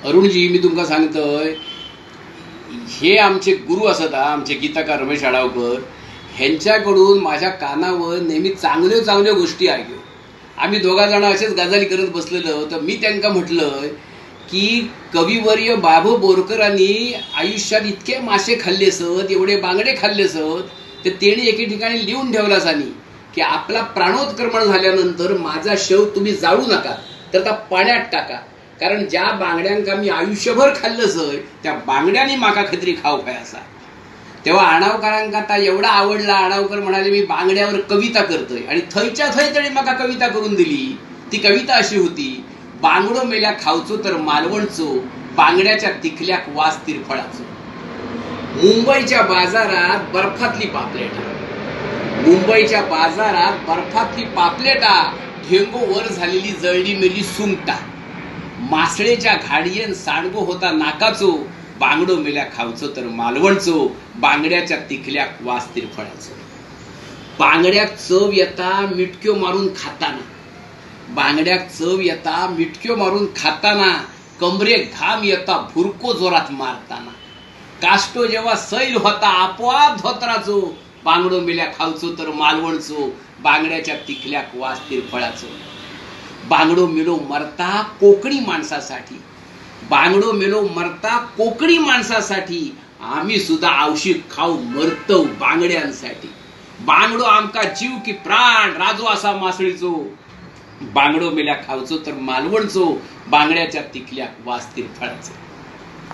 अरुणजी मी तुमका सांगतोय, हे आमचे गुरु असत आमचे गीताकार रमेश आडावकर, ह्यांच्याकडून माझ्या कानावर नेहमी चांगल्या चांगल्या गोष्टी ऐकू. आम्ही दोघा जण असेच गजाली करत बसलेलो, तर मी त्यांना म्हटलं की कविवर्य बाबू बोरकरांनी आयुष्यात इतके मासे खाल्ले सत, एवढे बांगडे खाल्ले सत, तर त्याने एके ठिकाणी लिहून ठेवला सानी की आपला प्राणोत्क्रमण झाल्यानंतर माझा शव तुम्ही जाळू नका, तर त्या पाण्यात टाका. कारण ज्या बांगड्यांका मी आयुष्यभर खाल्लं सय, त्या बांगड्यांनी माका खत्री खाऊ काय असा. तेव्हा आडावकरांका आता एवढा आवडला. आडावकर म्हणाले मी बांगड्यावर कविता करतोय, आणि थंयच्या थंय तरी माका कविता करून दिली. ती कविता अशी होती, बांगडो मेल्या खावचो तर मालवणचो, बांगड्याच्या तिखल्याक वास तिरफळाचो. मुंबईच्या बाजारात बर्फातली पापलेटा, मुंबईच्या बाजारात बर्फातली पापलेटा, ढेंगो वर झालेली जळली मेली सुंगटा, मासळेच्या घाडीयन सांडगो होता नाकाचो, बांगडो मेल्या खावचो तर मालवणचो, बांगड्याच्या तिखल्या वास तिरफळाचो. बांगड्याक चव येता मिटक्यो मारून खाताना, बांगड्याक चव येता मिटक्यो मारून खाताना, कमरे घाम येता भुरको जोरात मारताना, काष्टो जेव्हा सैल होता आपोआप धोत्राचो, बांगडो मेल्या खावचो तर मालवणचो, बांगड्याच्या तिखल्या वास तिरफळाचो. बांगडो मेलो मरता कोकणी माणसासाठी, बांगडो मेलो मरता कोकणी माणसासाठी, आम्ही सुद्धा औषध खाऊ मरतो बांगड्यांसाठी. बांगडो आमका जीव की प्राण, राजो असा मासळीचो, बांगडो मेल्या खावचो तर मालवणचो, बांगड्याच्या तिखल्या वास तिरफळाचो.